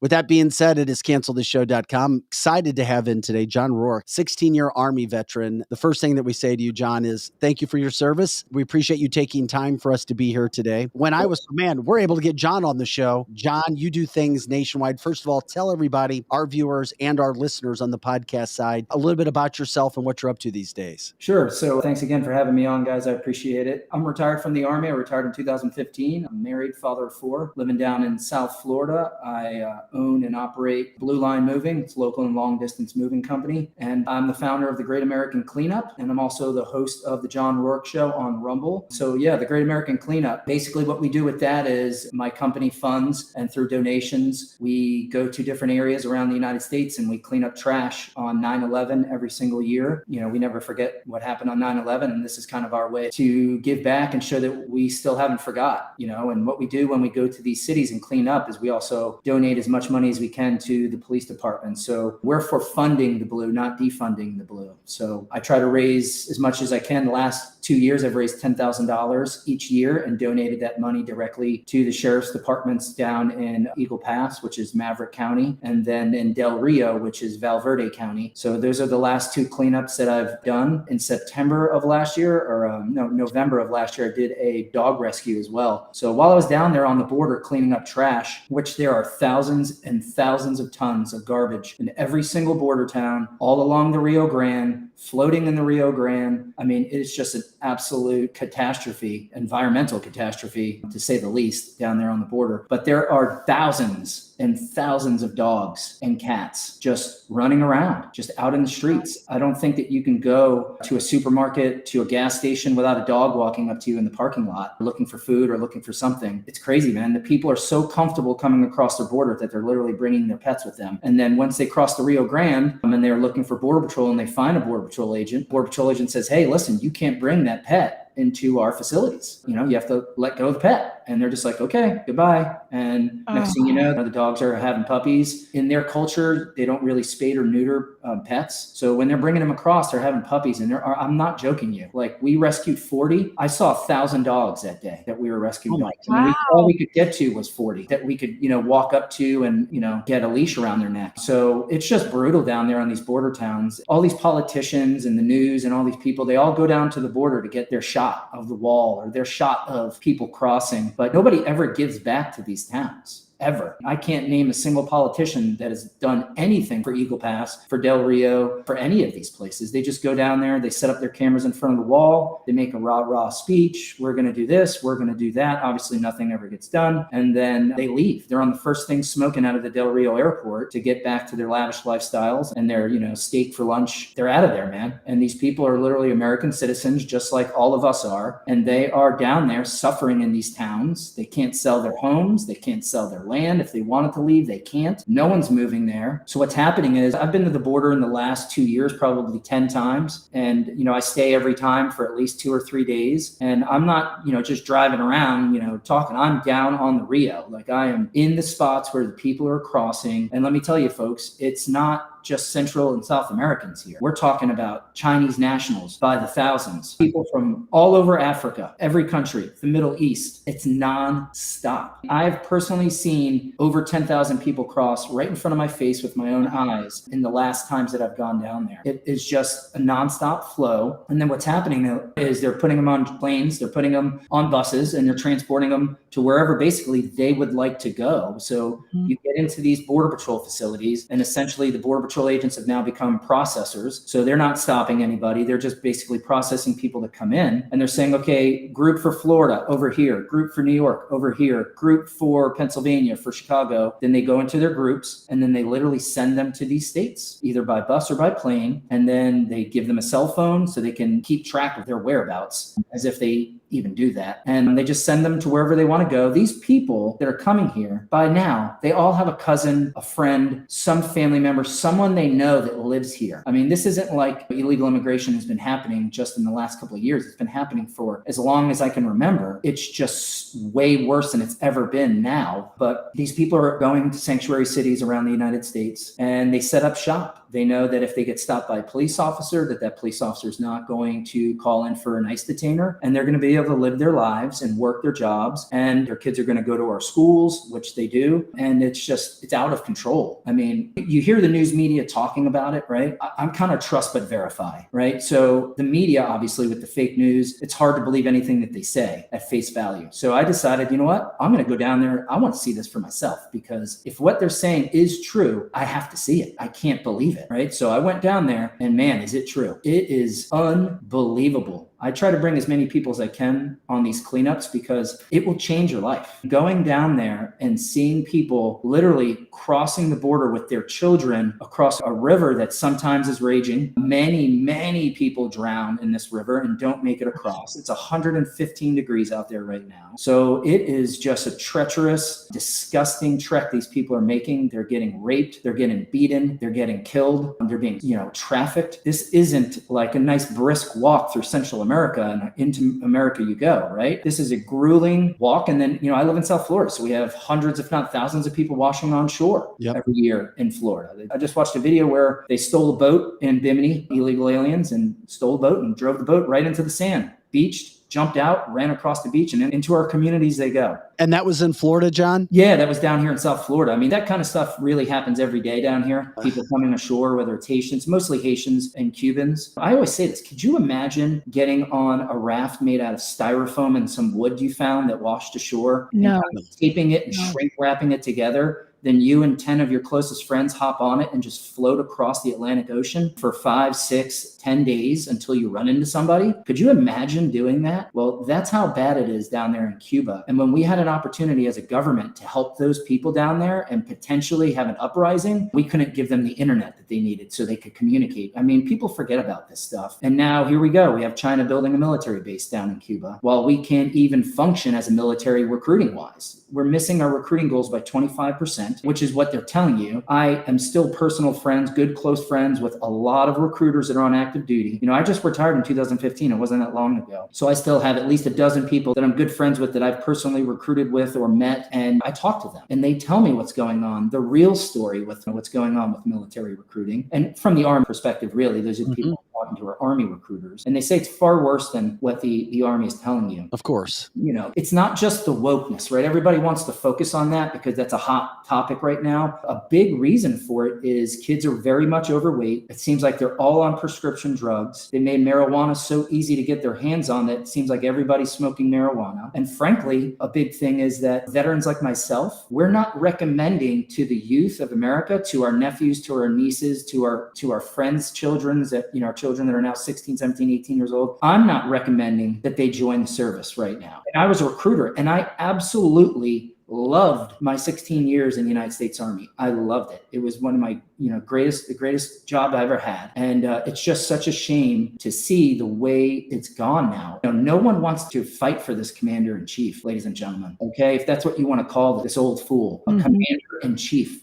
With that being said, it is cancelthisshow.com. Excited to have in today John Rourke, 16-year Army veteran. The first thing that we say to you, John, is thank you for your service. We appreciate you taking time for us to be here today. We're able to get John on the show. John, you do things nationwide. First of all, tell everybody, our viewers and our listeners on the podcast side, a little bit about yourself and what you're up to these days. Sure. So thanks again for having me on, guys. I appreciate it. I'm retired from the Army. I retired in 2015. I'm married, father of four, living down in South Florida. I own and operate Blue Line Moving. It's a local and long distance moving company. And I'm the founder of the Great American Cleanup. And I'm also the host of the John Rourke Show on Rumble. So yeah, the Great American Cleanup. Basically what we do with that is my company funds, and through donations, we go to different areas around the United States and we clean up trash on 9/11 every single year. You know, we never forget what happened on 9/11. And this is kind of our way to give back and show that we still haven't forgot, you know. And what we do when we go to these cities and clean up is we also donate as much money as we can to the police department. So we're for funding the Blue, not defunding the Blue. So I try to raise as much as I can. The last 2 years, I've raised $10,000 each year and donated that money directly to the sheriff's departments down in Eagle Pass, which is Maverick County, and then in Del Rio, which is Valverde County. So those are the last two cleanups that I've done. In September of last year, or November of last year, I did a dog rescue as well. So while I was down there on the border cleaning up trash, which there are thousands and thousands of tons of garbage in every single border town, all along the Rio Grande, floating in the Rio Grande. I mean, it's just an absolute catastrophe, environmental catastrophe, to say the least, down there on the border. But there are thousands and thousands of dogs and cats just running around, just out in the streets. I don't think that you can go to a supermarket, to a gas station without a dog walking up to you in the parking lot, looking for food or looking for something. It's crazy, man. The people are so comfortable coming across the border that they're literally bringing their pets with them. And then once they cross the Rio Grande and they're looking for Border Patrol and they find a Border Patrol agent says, hey, listen, you can't bring that pet into our facilities. You know, you have to let go of the pet. And they're just like, okay, goodbye. And next thing you know, the dogs are having puppies. In their culture, they don't really spade or neuter pets. So when they're bringing them across, they're having puppies. And I'm not joking you. Like, we rescued 40. I saw 1,000 dogs that day that we were rescuing. Wow. All we could get to was 40 that we could, walk up to and, get a leash around their neck. So it's just brutal down there on these border towns. All these politicians and the news and all these people, they all go down to the border to get their shot of the wall or their shot of people crossing, but nobody ever gives back to these towns. Ever. I can't name a single politician that has done anything for Eagle Pass, for Del Rio, for any of these places. They just go down there, they set up their cameras in front of the wall, they make a rah-rah speech. We're going to do this, we're going to do that. Obviously, nothing ever gets done. And then they leave. They're on the first thing smoking out of the Del Rio airport to get back to their lavish lifestyles and their, steak for lunch. They're out of there, man. And these people are literally American citizens, just like all of us are. And they are down there suffering in these towns. They can't sell their homes. They can't sell their land. If they wanted to leave, they can't. No one's moving there. So what's happening is I've been to the border in the last 2 years, probably 10 times. And, I stay every time for at least 2 or 3 days. And I'm not, just driving around, talking. I'm down on the Rio. Like, I am in the spots where the people are crossing. And let me tell you, folks, it's not just Central and South Americans here. We're talking about Chinese nationals by the thousands, people from all over Africa, every country, the Middle East. It's non-stop. I've personally seen over 10,000 people cross right in front of my face with my own eyes in the last times that I've gone down there. It is just a non-stop flow. And then what's happening is they're putting them on planes, they're putting them on buses, and they're transporting them to wherever basically they would like to go. So you get into these Border Patrol facilities, and essentially the Border Patrol agents have now become processors. So they're not stopping anybody. They're just basically processing people that come in, and they're saying, okay, group for Florida over here, group for New York over here, group for Pennsylvania, for Chicago. Then they go into their groups, and then they literally send them to these states, either by bus or by plane. And then they give them a cell phone so they can keep track of their whereabouts, as if they even do that. And they just send them to wherever they want to go. These people that are coming here, by now, they all have a cousin, a friend, some family member, someone they know that lives here. I mean, this isn't like illegal immigration has been happening just in the last couple of years. It's been happening for as long as I can remember. It's just way worse than it's ever been now. But these people are going to sanctuary cities around the United States, and they set up shop. They know that if they get stopped by a police officer, that police officer is not going to call in for an ICE detainer, and they're going to be able to live their lives and work their jobs, and their kids are going to go to our schools, which they do. And it's out of control. I mean, you hear the news media talking about it, right? I'm kind of trust but verify, right? So the media, obviously, with the fake news, it's hard to believe anything that they say at face value. So I decided, you know what? I'm going to go down there. I want to see this for myself, because if what they're saying is true, I have to see it. I can't believe it, right? So I went down there, and man, is it true. It is unbelievable. I try to bring as many people as I can on these cleanups because it will change your life. Going down there and seeing people literally crossing the border with their children across a river that sometimes is raging. Many people drown in this river and don't make it across. It's 115 degrees out there right now. So it is just a treacherous, disgusting trek these people are making. They're getting raped. They're getting beaten. They're getting killed. They're being, trafficked. This isn't like a nice brisk walk through Central America and into America you go, right? This is a grueling walk. And then, I live in South Florida, so we have hundreds, if not thousands of people washing on shore every year in Florida. I just watched a video where they stole a boat in Bimini, illegal aliens, and stole a boat and drove the boat right into the sand, beached, jumped out, ran across the beach, and then into our communities they go. And that was in Florida, John? Yeah, that was down here in South Florida. I mean, that kind of stuff really happens every day down here. People coming ashore, whether it's Haitians, mostly Haitians and Cubans. I always say this. Could you imagine getting on a raft made out of styrofoam and some wood you found that washed ashore? No. And taping it and shrink wrapping it together? Then you and 10 of your closest friends hop on it and just float across the Atlantic Ocean for 5, 6, 10 days until you run into somebody. Could you imagine doing that? Well, that's how bad it is down there in Cuba. And when we had an opportunity as a government to help those people down there and potentially have an uprising, we couldn't give them the internet that they needed so they could communicate. I mean, people forget about this stuff. And now here we go. We have China building a military base down in Cuba, while we can't even function as a military recruiting wise. We're missing our recruiting goals by 25%, which is what they're telling you. I am still personal friends, good close friends with a lot of recruiters that are on active duty. I just retired in 2015. It wasn't that long ago. So I still have at least a dozen people that I'm good friends with that I've personally recruited with or met, and I talk to them and they tell me what's going on, the real story with what's going on with military recruiting. And from the Army perspective, really, those are people talking to our Army recruiters, and they say it's far worse than what the Army is telling you. Of course. It's not just the wokeness, right? Everybody wants to focus on that because that's a hot topic right now. A big reason for it is kids are very much overweight. It seems like they're all on prescription drugs. They made marijuana so easy to get their hands on that it seems like everybody's smoking marijuana. And frankly, a big thing is that veterans like myself, we're not recommending to the youth of America, to our nephews, to our nieces, to our friends' children, our children that are now 16, 17, 18 years old. I'm not recommending that they join the service right now. And I was a recruiter, and I absolutely loved my 16 years in the United States Army. I loved it. It was one of my the greatest job I ever had. And it's just such a shame to see the way it's gone now. No one wants to fight for this commander in chief, ladies and gentlemen. Okay, if that's what you want to call this old fool, a commander in chief.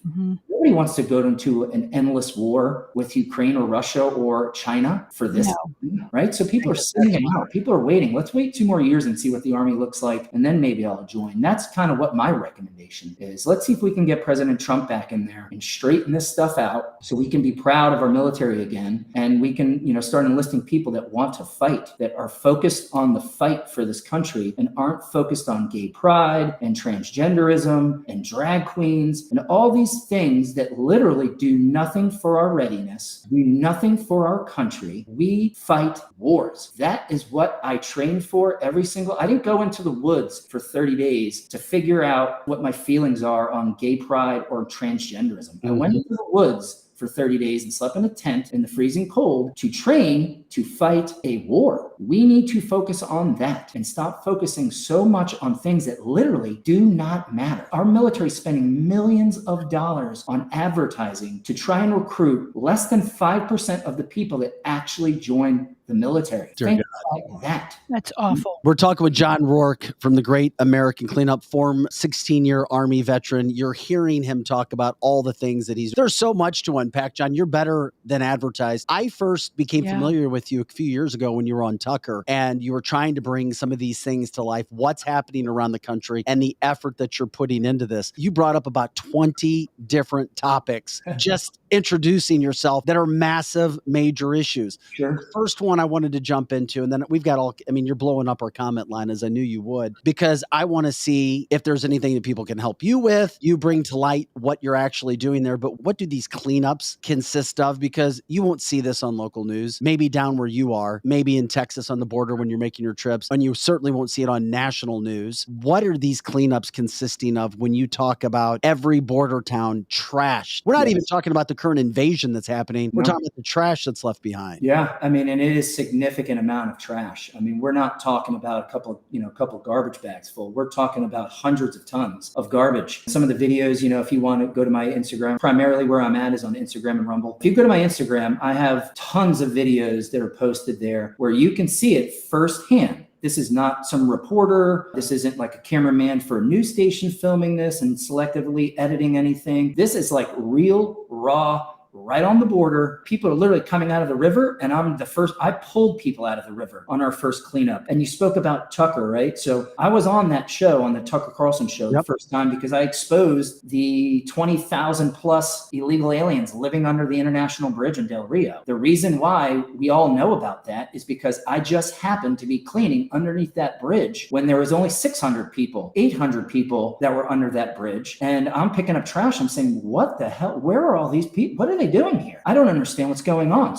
Nobody wants to go into an endless war with Ukraine or Russia or China for this, right? So people are sitting it out. People are waiting. Let's wait 2 more years and see what the Army looks like, and then maybe I'll join. That's kind of what my recommendation is. Let's see if we can get President Trump back in there and straighten this stuff out so we can be proud of our military again, and we can start enlisting people that want to fight, that are focused on the fight for this country and aren't focused on gay pride and transgenderism and drag queens and all these things that literally do nothing for our readiness, do nothing for our country. We fight wars. That is what I trained for I didn't go into the woods for 30 days to figure out what my feelings are on gay pride or transgenderism. I went into the woods for 30 days and slept in a tent in the freezing cold to train to fight a war. We need to focus on that and stop focusing so much on things that literally do not matter. Our military is spending millions of dollars on advertising to try and recruit less than 5% of the people that actually join the military. Think about that. That's awful. We're talking with John Rourke from the Great American Cleanup, former 16-year Army veteran. You're hearing him talk about all the things that there's so much to unpack. John, you're better than advertised. I first became familiar with you a few years ago when you were on Tucker, and you were trying to bring some of these things to life, what's happening around the country and the effort that you're putting into this. You brought up about 20 different topics, just introducing yourself, that are massive, major issues. Sure. The first one one I wanted to jump into, and then we've got you're blowing up our comment line, as I knew you would, because I want to see if there's anything that people can help you with. You bring to light what you're actually doing there, but what do these cleanups consist of? Because you won't see this on local news, maybe down where you are, maybe in Texas on the border when you're making your trips, and you certainly won't see it on national news. What are these cleanups consisting of when you talk about every border town trashed? We're not even talking about the current invasion that's happening. We're talking about the trash that's left behind. Yeah. I mean, and it is significant amount of trash. I mean, we're not talking about a couple of garbage bags full. We're talking about hundreds of tons of garbage. Some of the videos, if you want to go to my Instagram, primarily where I'm at is on Instagram and Rumble. If you go to my Instagram, I have tons of videos that are posted there where you can see it firsthand. This is not some reporter. This isn't like a cameraman for a news station filming this and selectively editing anything. This is like real, raw, right on the border. People are literally coming out of the river, and I pulled people out of the river on our first cleanup. And you spoke about Tucker, right? So I was on that show, on the Tucker Carlson show, the first time, because I exposed the 20,000 plus illegal aliens living under the international bridge in Del Rio. The reason why we all know about that is because I just happened to be cleaning underneath that bridge when there was only 600 people, 800 people that were under that bridge. And I'm picking up trash. I'm saying, what the hell? Where are all these people? What are they doing here? I don't understand what's going on.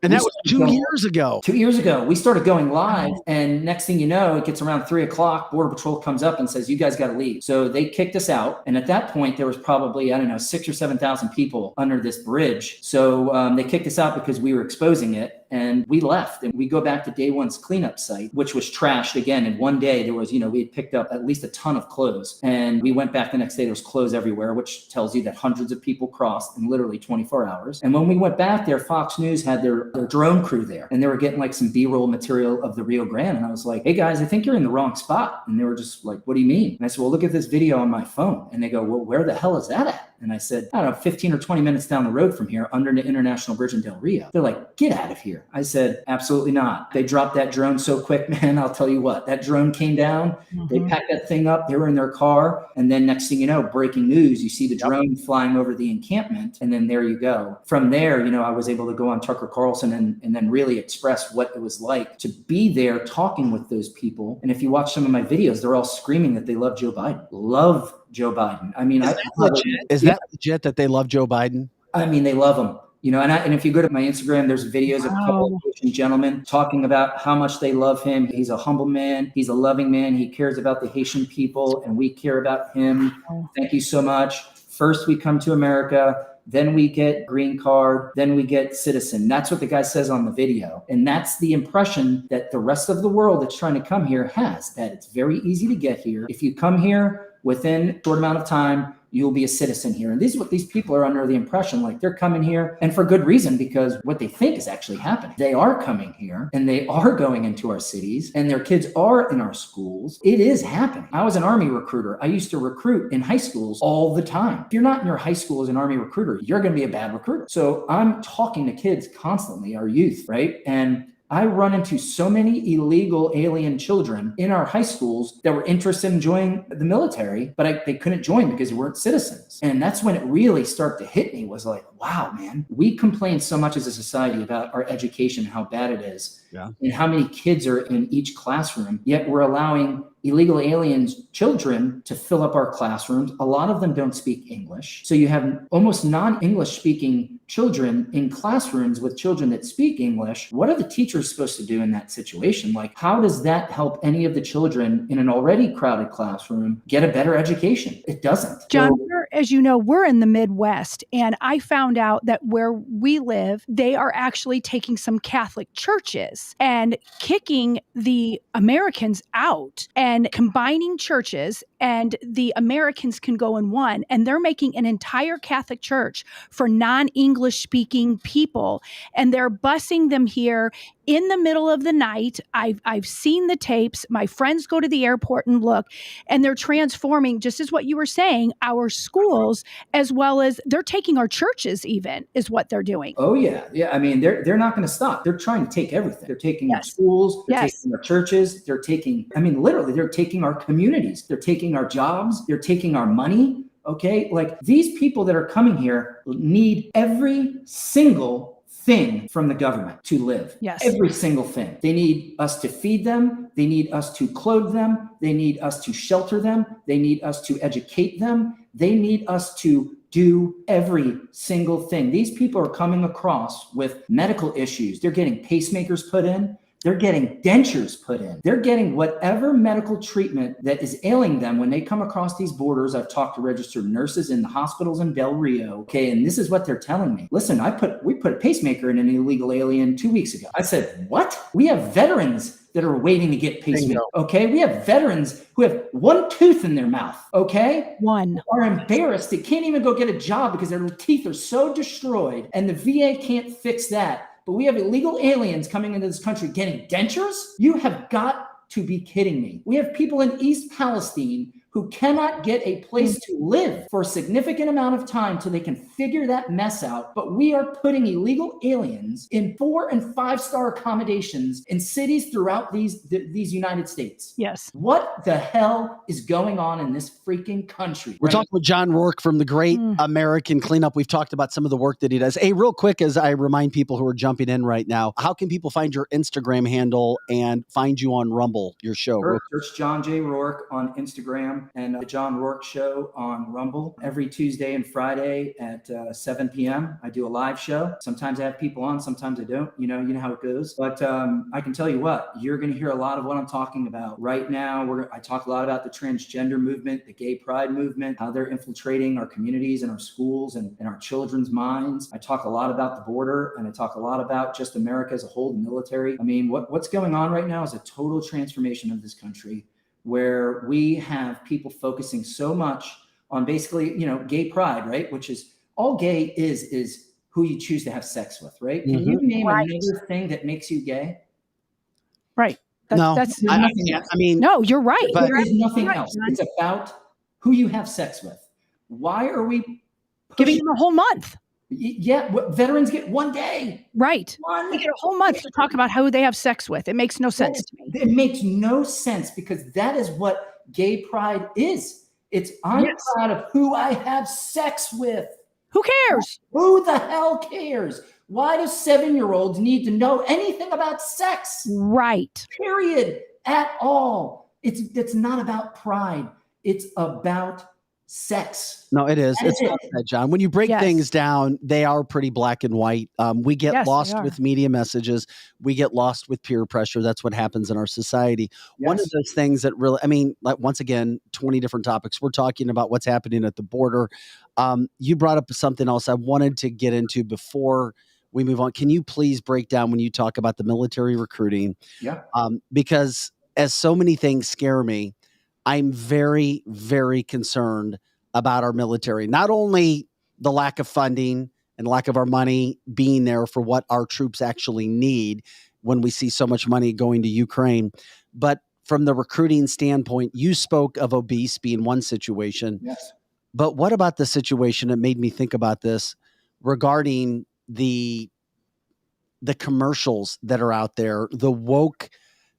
And that was 2 years ago. 2 years ago, we started going live, and next thing you know, it gets around 3 o'clock. Border Patrol comes up and says, "You guys got to leave." So they kicked us out, and at that point, there was probably 6,000 or 7,000 people under this bridge. So they kicked us out because we were exposing it. And we left, and we go back to day one's cleanup site, which was trashed again. And one day there was, we had picked up at least a ton of clothes, and we went back the next day, there was clothes everywhere, which tells you that hundreds of people crossed in literally 24 hours. And when we went back there, Fox News had their drone crew there, and they were getting like some B-roll material of the Rio Grande. And I was like, "Hey guys, I think you're in the wrong spot." And they were just like, "What do you mean?" And I said, "Well, look at this video on my phone." And they go, "Well, where the hell is that at?" And I said, "I don't know, 15 or 20 minutes down the road from here, under the international bridge in Del Rio." They're like, "Get out of here." I said, "Absolutely not." They dropped that drone so quick, man. I'll tell you what, that drone came down. They packed that thing up. They were in their car. And then next thing you know, breaking news, you see the drone flying over the encampment. And then there you go. From there, I was able to go on Tucker Carlson and then really express what it was like to be there talking with those people. And if you watch some of my videos, they're all screaming that they love Joe Biden. Love Joe Biden. I mean, is that legit that they love Joe Biden? I mean, they love him. And if you go to my Instagram, there's videos of a couple of Haitian gentlemen talking about how much they love him. He's a humble man. He's a loving man. He cares about the Haitian people, and we care about him. Thank you so much. First, we come to America. Then we get green card. Then we get citizen. That's what the guy says on the video. And that's the impression that the rest of the world that's trying to come here has, that it's very easy to get here. If you come here within a short amount of time, you'll be a citizen here. And this is what these people are under the impression, like they're coming here, and for good reason, because what they think is actually happening. They are coming here, and they are going into our cities, and their kids are in our schools. It is happening. I was an Army recruiter. I used to recruit in high schools all the time. If you're not in your high school as an Army recruiter, you're going to be a bad recruiter. So I'm talking to kids constantly, our youth, right? And I run into so many illegal alien children in our high schools that were interested in joining the military, but they couldn't join because they weren't citizens. And that's when it really started to hit me, was like, wow, man, we complain so much as a society about our education, how bad it is, and how many kids are in each classroom, yet we're allowing illegal aliens children to fill up our classrooms. A lot of them don't speak English. So you have almost non-English speaking children in classrooms with children that speak English. What are the teachers supposed to do in that situation? Like, how does that help any of the children in an already crowded classroom get a better education? It doesn't. John, as you know, we're in the Midwest, and I found out that where we live, they are actually taking some Catholic churches and kicking the Americans out and combining churches, and the Americans can go in one, and they're making an entire Catholic church for non-English speaking people, and they're busing them here in the middle of the night. I've seen the tapes. My friends go to the airport and look, and they're transforming, just as what you were saying, our schools, as well as they're taking our churches even, is what they're doing. Oh, yeah. Yeah. I mean, they're not going to stop. They're trying to take everything. They're taking our schools. They're taking our churches. They're taking, literally, they're taking our communities. They're taking our jobs. They're taking our money. Okay. Like, these people that are coming here need every single thing from the government to live. Yes. Every single thing. They need us to feed them. They need us to clothe them. They need us to shelter them. They need us to educate them. They need us to do every single thing. These people are coming across with medical issues. They're getting pacemakers put in. They're getting dentures put in. They're getting whatever medical treatment that is ailing them when they come across these borders. I've talked to registered nurses in the hospitals in Del Rio. Okay. And this is what they're telling me. Listen, we put a pacemaker in an illegal alien 2 weeks ago. I said, what? We have veterans that are waiting to get pacemaker. Okay. We have veterans who have one tooth in their mouth. Okay. One. Are embarrassed. They can't even go get a job because their teeth are so destroyed and the VA can't fix that. But we have illegal aliens coming into this country getting dentures? You have got to be kidding me. We have people in East Palestine who cannot get a place to live for a significant amount of time till they can figure that mess out. But we are putting illegal aliens in 4- and 5-star accommodations in cities throughout these United States. Yes. What the hell is going on in this freaking country? We're talking with John Rourke from the Great American Cleanup. We've talked about some of the work that he does. Hey, real quick, as I remind people who are jumping in right now, how can people find your Instagram handle and find you on Rumble, your show? Search John J. Rourke on Instagram and the John Rourke Show on Rumble. Every Tuesday and Friday at 7 p.m. I do a live show. Sometimes I have people on, sometimes I don't. You know how it goes. But I can tell you what, you're going to hear a lot of what I'm talking about right now. I talk a lot about the transgender movement, the gay pride movement, how they're infiltrating our communities and our schools and our children's minds. I talk a lot about the border, and I talk a lot about just America as a whole, the military. I mean, what's going on right now is a total transformation of this country, where we have people focusing so much on basically, gay pride, right? Which is all gay is who you choose to have sex with, right? Can you name another thing that makes you gay? Right. No, you're right. But there's nothing else. It's about who you have sex with. Why are we giving them a whole month? Yeah, veterans get 1 day. Right. They get a whole month to talk about who they have sex with. It makes no sense to me. It makes no sense because that is what gay pride is. I'm proud of who I have sex with. Who cares? Who the hell cares? Why do 7-year-olds need to know anything about sex? Right. Period. At all. It's not about pride. It's about sex. No, it is. It's like that, John. When you break things down, they are pretty black and white. We get lost with media messages. We get lost with peer pressure. That's what happens in our society. One of those things that really, like once again, 20 different topics. We're talking about what's happening at the border. You brought up something else I wanted to get into before we move on. Can you please break down when you talk about the military recruiting? Yeah. Because as so many things scare me, I'm very, very concerned about our military. Not only the lack of funding and lack of our money being there for what our troops actually need when we see so much money going to Ukraine, but from the recruiting standpoint, you spoke of obese being one situation. Yes. But what about the situation that made me think about this regarding the commercials that are out there, the woke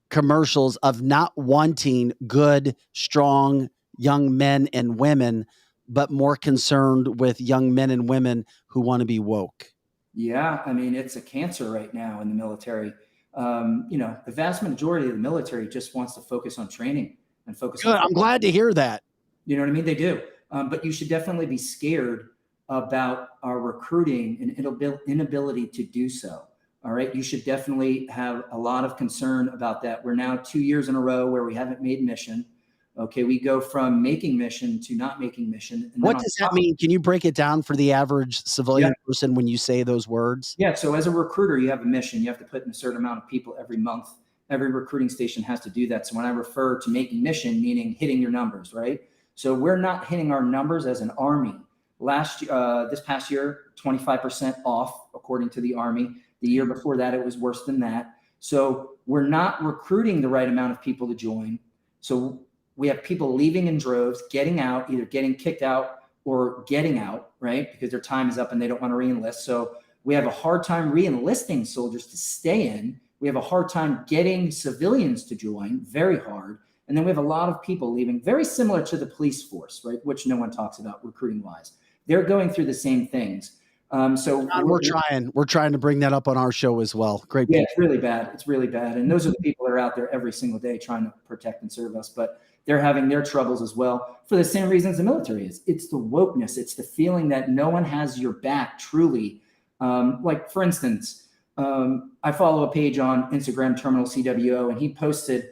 commercials of not wanting good, strong young men and women, but more concerned with young men and women who want to be woke? Yeah, it's a cancer right now in the military. The vast majority of the military just wants to focus on training and focus. Good. I'm glad to hear that. You know what I mean? They do. But you should definitely be scared about our recruiting and inability to do so. All right. You should definitely have a lot of concern about that. We're now 2 years in a row where we haven't made mission. Okay. We go from making mission to not making mission. And what does that mean? Can you break it down for the average civilian person when you say those words? Yeah. So as a recruiter, you have a mission. You have to put in a certain amount of people every month. Every recruiting station has to do that. So when I refer to making mission, meaning hitting your numbers, right? So we're not hitting our numbers as an Army. This past year, 25% off, according to the Army. The year before that, it was worse than that. So we're not recruiting the right amount of people to join. So we have people leaving in droves, getting out, either getting kicked out or getting out, right? Because their time is up and they don't want to re-enlist. So we have a hard time re-enlisting soldiers to stay in. We have a hard time getting civilians to join, very hard. And then we have a lot of people leaving, very similar to the police force, right? Which no one talks about recruiting wise. They're going through the same things. So John, we're trying to bring that up on our show as well. Great. Yeah, people. it's really bad. It's really bad. And those are the people that are out there every single day trying to protect and serve us, but they're having their troubles as well for the same reasons the military is. It's the wokeness. It's the feeling that no one has your back truly. Like for instance, I follow a page on Instagram, Terminal CWO, and he posted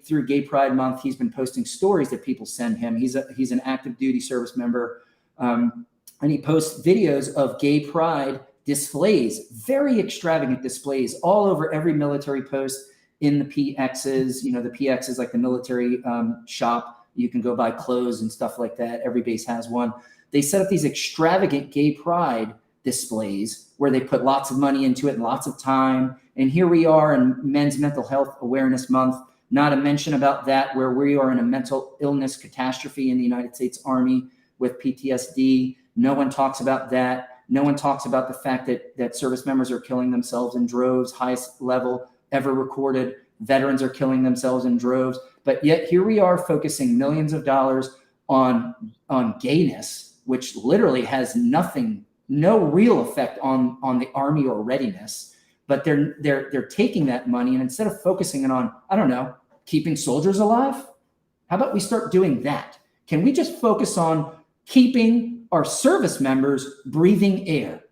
through Gay Pride Month, he's been posting stories that people send him. He's an active duty service member. And he posts videos of gay pride displays, very extravagant displays all over every military post in the PXs. The PX is like the military shop. You can go buy clothes and stuff like that. Every base has one. They set up these extravagant gay pride displays where they put lots of money into it and lots of time. And here we are in Men's Mental Health Awareness Month, not a mention about that, where we are in a mental illness catastrophe in the United States Army with PTSD. No one talks about that. No one talks about the fact that service members are killing themselves in droves, highest level ever recorded. Veterans are killing themselves in droves. But yet here we are focusing millions of dollars on gayness, which literally has no real effect on the Army or readiness. But they're taking that money, and instead of focusing it on, I don't know, keeping soldiers alive, how about we start doing that? Can we just focus on keeping our service members breathing air?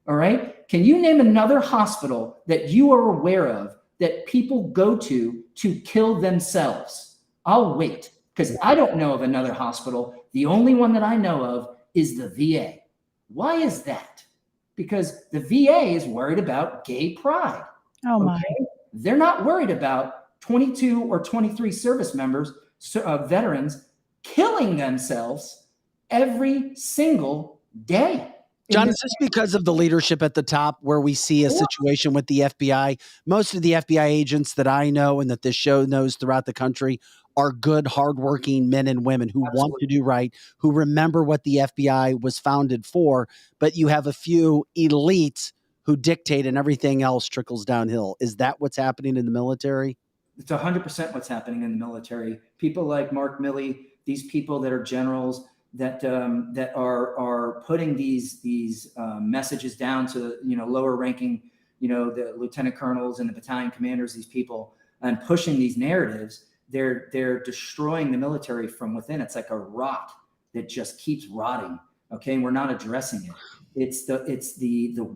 All right. Can you name another hospital that you are aware of that people go to kill themselves? I'll wait, because I don't know of another hospital. The only one that I know of is the VA. Why is that? Because the VA is worried about gay pride. Oh my. Okay? They're not worried about 22 or 23 service members, veterans, killing themselves every single day. John, is this because of the leadership at the top, where we see a situation with the FBI? Most of the FBI agents that I know and that this show knows throughout the country are good, hardworking men and women who want to do right, who remember what the FBI was founded for. But you have a few elites who dictate, and everything else trickles downhill. Is that what's happening in the military? It's 100% what's happening in the military. People like Mark Milley, these people that are generals, that are putting these messages down to lower ranking, the lieutenant colonels and the battalion commanders, these people, and pushing these narratives. They're destroying the military from within. It's like a rot that just keeps rotting. Okay, and we're not addressing it. It's the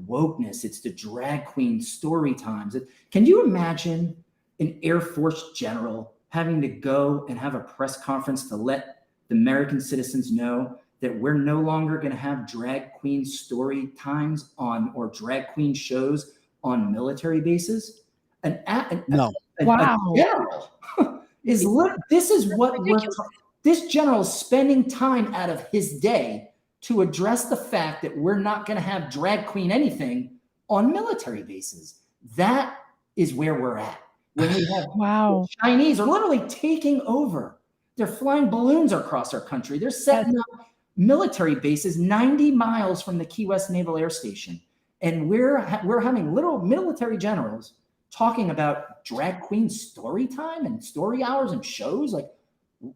wokeness. It's the drag queen story times. Can you imagine an Air Force general having to go and have a press conference to let the American citizens know that we're no longer going to have drag queen story times or drag queen shows on military bases? No. Wow. A general this general is spending time out of his day to address the fact that we're not going to have drag queen anything on military bases. That is where we're at. When we have the Chinese are literally taking over. They're flying balloons across our country. They're setting up military bases 90 miles from the Key West Naval Air Station. And we're having little military generals talking about drag queen story time and story hours and shows. Like,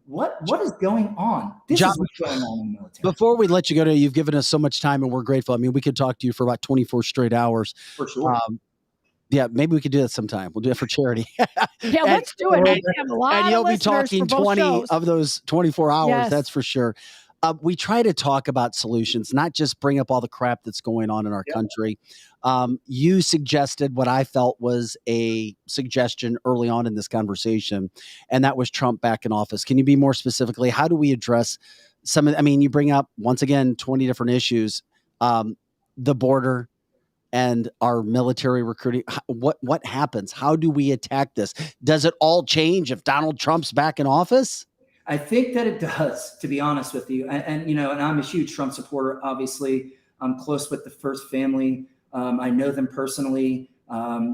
what is going on? This John, is what's going on in the military. Before we let you go, you've given us so much time, and we're grateful. I mean, we could talk to you for about 24 straight hours. For sure. Yeah, maybe we could do that sometime. We'll do it for charity. Yeah, let's do it. I have a lot and you'll of be talking 20 shows. of those 24 hours. Yes. That's for sure. We try to talk about solutions, not just bring up all the crap that's going on in our country. You suggested what I felt was a suggestion early on in this conversation, and that was Trump back in office. Can you be more specifically? How do we address some of, you bring up, once again, 20 different issues, the border and our military recruiting. What happens? How do we attack this? Does it all change if Donald Trump's back in office? I think that it does, to be honest with you. And I'm a huge Trump supporter, obviously. I'm close with the First family. I know them personally.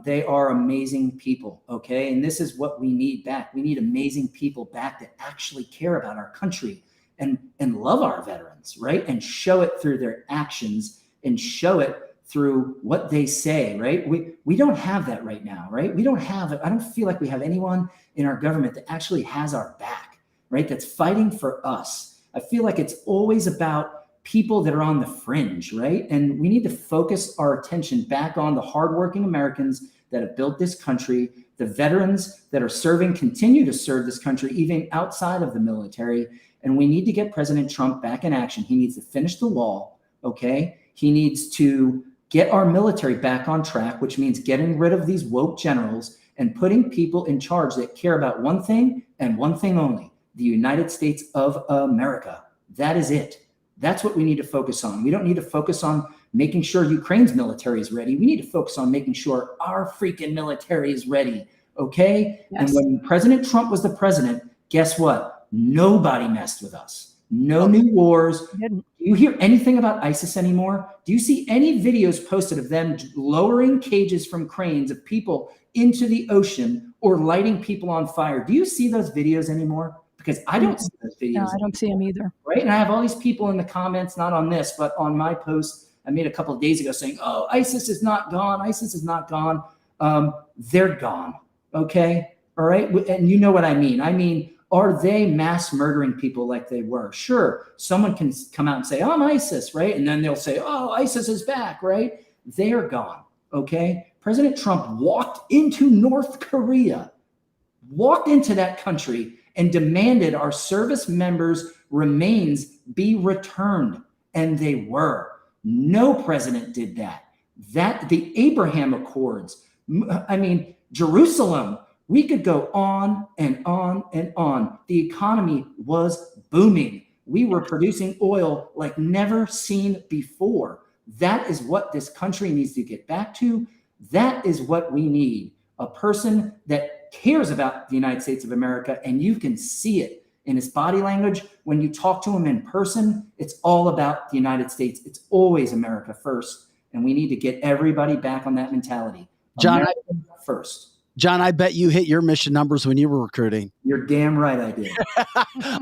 They are amazing people, okay? And this is what we need back. We need amazing people back that actually care about our country and love our veterans, right? And show it through their actions and show it through what they say, right? We don't have that right now, right? I don't feel like we have anyone in our government that actually has our back, right? That's fighting for us. I feel like it's always about people that are on the fringe, right? And we need to focus our attention back on the hardworking Americans that have built this country, the veterans that are serving, continue to serve this country, even outside of the military. And we need to get President Trump back in action. He needs to finish the wall, okay? He needs to get our military back on track, which means getting rid of these woke generals and putting people in charge that care about one thing and one thing only, the United States of America. That is it. That's what we need to focus on. We don't need to focus on making sure Ukraine's military is ready. We need to focus on making sure our freaking military is ready, okay? Yes. And when President Trump was the president, guess what? Nobody messed with us. No new wars. Do you hear anything about ISIS anymore? Do you see any videos posted of them lowering cages from cranes of people into the ocean or lighting people on fire? Do you see those videos anymore? Because I don't see those videos. No, I don't see them either. Right? And I have all these people in the comments, not on this, but on my post I made a couple of days ago saying, oh, ISIS is not gone. ISIS is not gone. They're gone. Okay. All right. And you know what I mean? I mean, are they mass murdering people like they were? Sure. Someone can come out and say, oh, I'm ISIS, right? And then they'll say, oh, ISIS is back, right? They are gone. Okay. President Trump walked into North Korea, walked into that country and demanded our service members' remains be returned. And they were. No president did that. The Abraham Accords, I mean, Jerusalem, we could go on and on and on. The economy was booming. We were producing oil like never seen before. That is what this country needs to get back to. That is what we need. A person that cares about the United States of America, and you can see it in his body language. When you talk to him in person, it's all about the United States. It's always America first. And we need to get everybody back on that mentality. John, America first. John, I bet you hit your mission numbers when you were recruiting. You're damn right I did.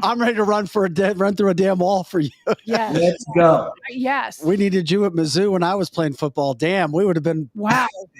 I'm ready to run through a damn wall for you. Yes. Let's go. Yes. We needed you at Mizzou when I was playing football. Damn, we would have been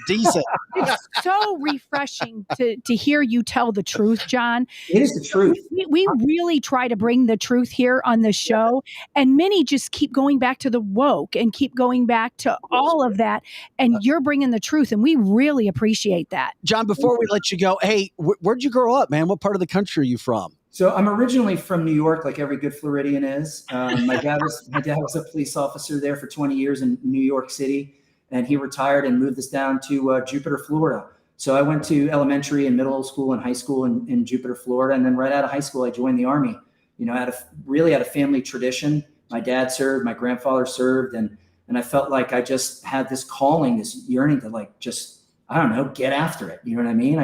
decent. It's so refreshing to hear you tell the truth, John. It is the truth. We really try to bring the truth here on this show, and many just keep going back to the woke and keep going back to all of that, and you're bringing the truth, and we really appreciate that. John, before we let you go, hey, where'd you grow up, man? What part of the country are you from? So I'm originally from New York, like every good Floridian is. My dad was a police officer there for 20 years in New York City, and he retired and moved us down to Jupiter, Florida. So I went to elementary and middle school and high school in Jupiter, Florida, and then right out of high school, I joined the Army. You know, out of family tradition. My dad served, my grandfather served, and I felt like I just had this calling, this yearning to like just, I don't know, get after it. You know what I mean?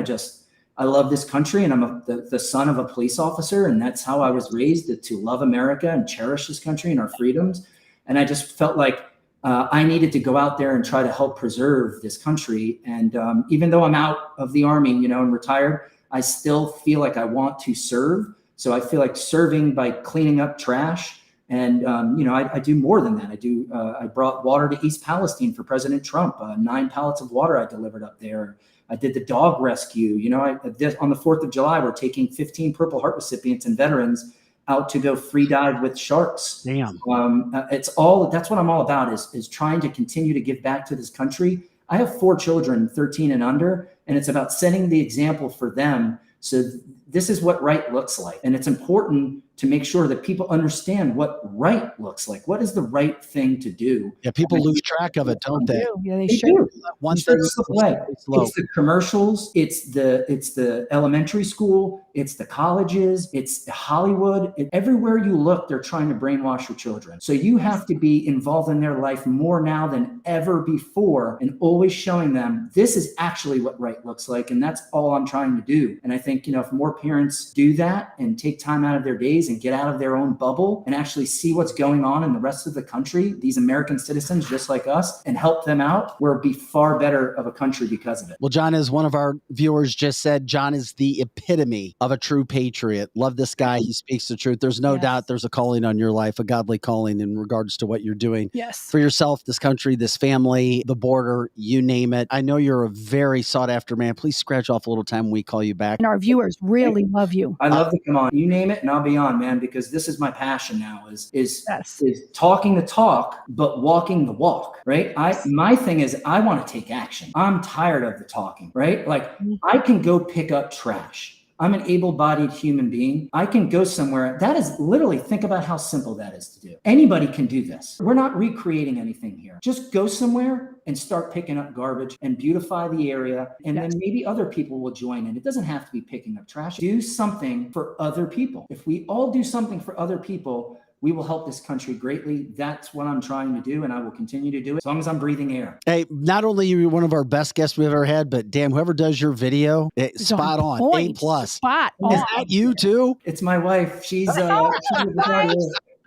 I love this country, and I'm the son of a police officer, and that's how I was raised, to love America and cherish this country and our freedoms. And I just felt like I needed to go out there and try to help preserve this country. And even though I'm out of the Army, you know, and retired, I still feel like I want to serve. So I feel like serving by cleaning up trash. And, you know, I do more than that. I brought water to East Palestine for President Trump, 9 pallets of water I delivered up there. I did the dog rescue. You know, on the 4th of July, we're taking 15 Purple Heart recipients and veterans out to go free dive with sharks. Damn. That's what I'm all about is trying to continue to give back to this country. I have 4 children, 13 and under, and it's about setting the example for them. So this is what right looks like. And it's important to make sure that people understand what right looks like. What is the right thing to do? Yeah, people lose track of it, don't they? Yeah, they do. One thing It's the commercials, it's the elementary school, it's the colleges, it's Hollywood. Everywhere you look, they're trying to brainwash your children. So you have to be involved in their life more now than ever before, and always showing them this is actually what right looks like. And that's all I'm trying to do. And I think, you know, if more parents do that and take time out of their days and get out of their own bubble and actually see what's going on in the rest of the country, these American citizens just like us, and help them out, we'll be far better of a country because of it. Well, John, as one of our viewers just said, John is the epitome of a true patriot. Love this guy. He speaks the truth. There's no doubt there's a calling on your life, a godly calling in regards to what you're doing for yourself, this country, this family, the border, you name it. I know you're a very sought after man. Please scratch off a little time when we call you back. And our viewers really love you. I love to come on. You name it and I'll be on. on, man, because this is my passion now is Yes. talking the talk, but walking the walk, right? My thing is I want to take action. I'm tired of the talking, right? Like I can go pick up trash. I'm an able-bodied human being. I can go somewhere. That is literally, think about how simple that is to do. Anybody can do this. We're not recreating anything here. Just go somewhere and start picking up garbage and beautify the area. And then maybe other people will join in. It doesn't have to be picking up trash. Do something for other people. If we all do something for other people, we will help this country greatly. That's what I'm trying to do, and I will continue to do it as long as I'm breathing air. Hey, not only are you one of our best guests we've ever had, but damn, whoever does your video, spot on, point. A+. Spot on. Is that you too? It's my wife. She's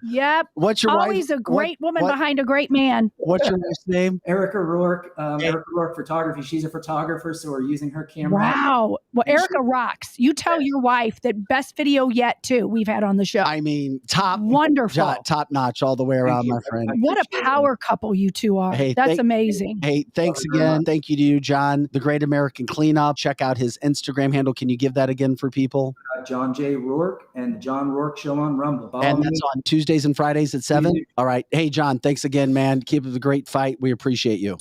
Yep. What's your Always wife? a great woman behind a great man. What's your wife's name? Erica Rourke. Erica Rourke Photography. She's a photographer, so we're using her camera. Wow. Well, Erica rocks. You tell your wife that best video yet too we've had on the show. I mean, wonderful. Top notch all the way around, my friend. What a power couple you two are. Hey, that's amazing. Hey, thanks again. Thank you to you, John, the Great American Cleanup. Check out his Instagram handle. Can you give that again for people? John J. Rourke and the John Rourke Show on Rumble. And that's on Tuesdays and Fridays at 7. All right. Hey, John, thanks again, man. Keep up the great fight. We appreciate you.